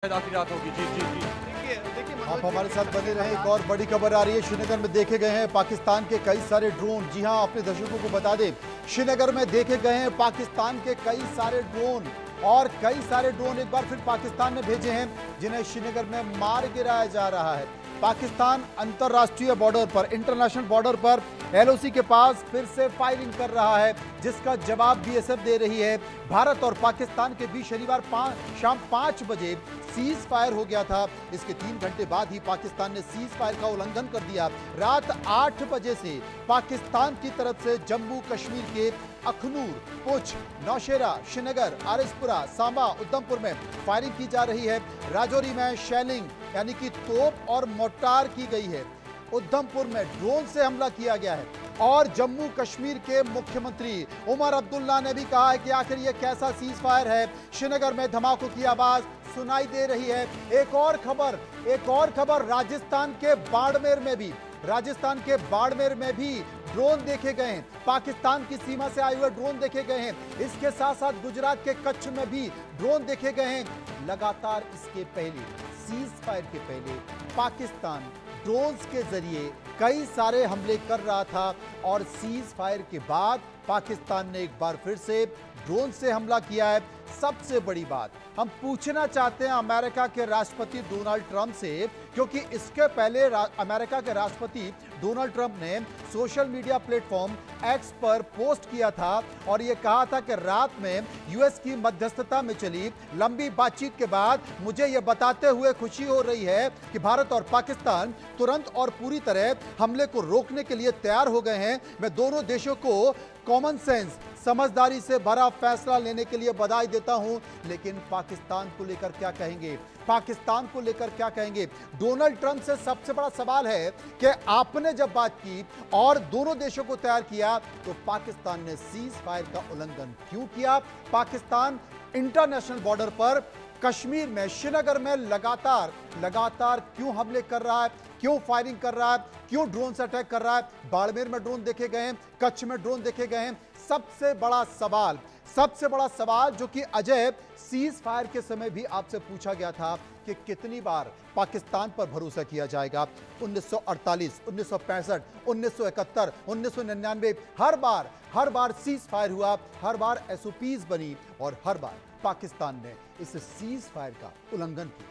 आखिरी रात होगी। जी जी जी देखिए आप हमारे साथ बने रहें। एक और बड़ी खबर आ रही है, श्रीनगर में देखे गए हैं पाकिस्तान के कई सारे ड्रोन। जी हां, अपने दर्शकों को बता दें, श्रीनगर में देखे गए हैं पाकिस्तान के कई सारे ड्रोन और कई सारे ड्रोन एक बार फिर पाकिस्तान ने भेजे हैं, जिन्हें श्रीनगर में मार गिराया जा रहा है। पाकिस्तान अंतर्राष्ट्रीय बॉर्डर पर, इंटरनेशनल बॉर्डर पर एलओसी के पास फिर से फायरिंग कर रहा है, जिसका जवाब बीएसएफ दे रही है। भारत और पाकिस्तान के बीच शनिवार शाम 5 बजे सीज फायर हो गया था। इसके 3 घंटे बाद ही पाकिस्तान ने सीज फायर का उल्लंघन कर दिया। रात 8 बजे से पाकिस्तान की तरफ से जम्मू कश्मीर के अखनूर, पुंछ, नौशेरा, श्रीनगर, आरिसपुरा, सांबा, उधमपुर में फायरिंग की जा रही है। राजौरी में शेलिंग यानी कि तोप और मोर्टार की गई है। उधमपुर में ड्रोन से हमला किया गया है। और जम्मू कश्मीर के मुख्यमंत्री उमर अब्दुल्ला ने भी कहा है कि आखिर यह कैसा सीज फायर है। श्रीनगर में धमाकों की आवाज सुनाई दे रही है। एक और खबर राजस्थान के बाड़मेर में भी ड्रोन देखे गए हैं। पाकिस्तान की सीमा से आए हुए ड्रोन देखे गए हैं। इसके साथ साथ गुजरात के कच्छ में भी ड्रोन देखे गए हैं। लगातार इसके पहले, सीज फायर के पहले, पाकिस्तान ड्रोन्स के जरिए कई सारे हमले कर रहा था और सीज फायर के बाद पाकिस्तान ने एक बार फिर से ड्रोन से हमला किया है। सबसे बड़ी बात हम पूछना चाहते हैं अमेरिका के राष्ट्रपति डोनाल्ड ट्रंप से, क्योंकि इसके पहले अमेरिका के राष्ट्रपति डोनाल्ड ट्रंप ने सोशल मीडिया प्लेटफॉर्म एक्स पर पोस्ट किया था और यह कहा था कि रात में यूएस की मध्यस्थता में चली लंबी बातचीत के बाद मुझे यह बताते हुए खुशी हो रही है कि भारत और पाकिस्तान तुरंत और पूरी तरह हमले को रोकने के लिए तैयार हो गए हैं। मैं दोनों देशों को कॉमन सेंस, समझदारी से भरा फैसला लेने के लिए बधाई देता हूं। लेकिन पाकिस्तान को लेकर क्या कहेंगे? डोनाल्ड ट्रंप से सबसे बड़ा सवाल है कि आपने जब बात की और दोनों देशों को तैयार किया तो पाकिस्तान ने सीज फायर का उल्लंघन क्यों किया? पाकिस्तान इंटरनेशनल बॉर्डर पर कश्मीर में, श्रीनगर में लगातार क्यों हमले कर रहा है, क्यों फायरिंग कर रहा है, क्यों ड्रोन से अटैक कर रहा है? बाड़मेर में ड्रोन देखे गए हैं, कच्छ में ड्रोन देखे गए हैं। सबसे बड़ा सवाल जो कि अजय सीज फायर के समय भी आपसे पूछा गया था कि कितनी बार पाकिस्तान पर भरोसा किया जाएगा। 1948, 1965, 1971, 1999, हर बार सीज फायर हुआ, हर बार एसओपीज बनी और हर बार पाकिस्तान ने इस सीज फायर का उल्लंघन किया।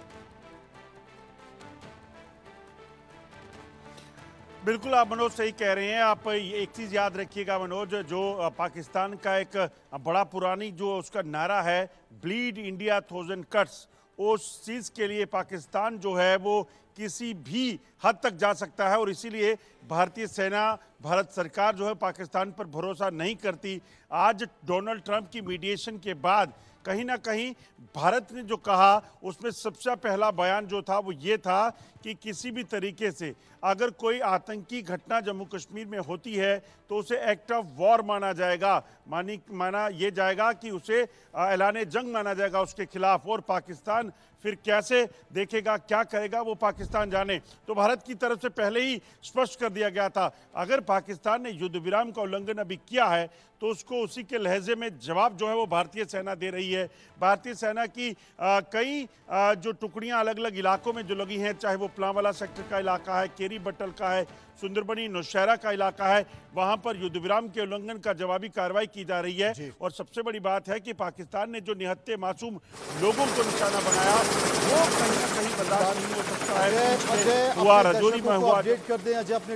बिल्कुल, आप मनोज सही कह रहे हैं। आप एक चीज़ याद रखिएगा मनोज, जो पाकिस्तान का एक बड़ा पुरानी जो उसका नारा है, ब्लीड इंडिया 1000 कट्स, उस चीज़ के लिए पाकिस्तान जो है वो किसी भी हद तक जा सकता है और इसीलिए भारतीय सेना, भारत सरकार जो है पाकिस्तान पर भरोसा नहीं करती। आज डोनाल्ड ट्रंप की मीडिएशन के बाद कहीं ना कहीं भारत ने जो कहा उसमें सबसे पहला बयान जो था वो ये था कि किसी भी तरीके से अगर कोई आतंकी घटना जम्मू कश्मीर में होती है तो उसे एक्ट ऑफ वॉर माना जाएगा, माना ये जाएगा कि उसे ऐलान जंग माना जाएगा उसके खिलाफ। और पाकिस्तान फिर कैसे देखेगा, क्या करेगा, वो पाकिस्तान जाने। तो भारत की तरफ से पहले ही स्पष्ट कर दिया गया था, अगर पाकिस्तान ने युद्ध विराम का उल्लंघन अभी किया है तो उसको उसी के लहजे में जवाब जो है वो भारतीय सेना दे रही है। भारतीय सेना की कई जो टुकड़ियां अलग अलग इलाकों में जो लगी हैं, चाहे वो प्लांवाला सेक्टर का इलाका है, केरी बट्टल का है, सुंदरबनी नौशहरा का इलाका है, वहां पर युद्ध विराम के उल्लंघन का जवाबी कार्रवाई की जा रही है। और सबसे बड़ी बात है कि पाकिस्तान ने जो निहत्थे मासूम लोगों को निशाना बनाया वो कहीं ना कहीं बर्दाश्त नहीं हो सकता है। हुआ, राजौरी में हुआ। अपडेट कर दें अजय अपने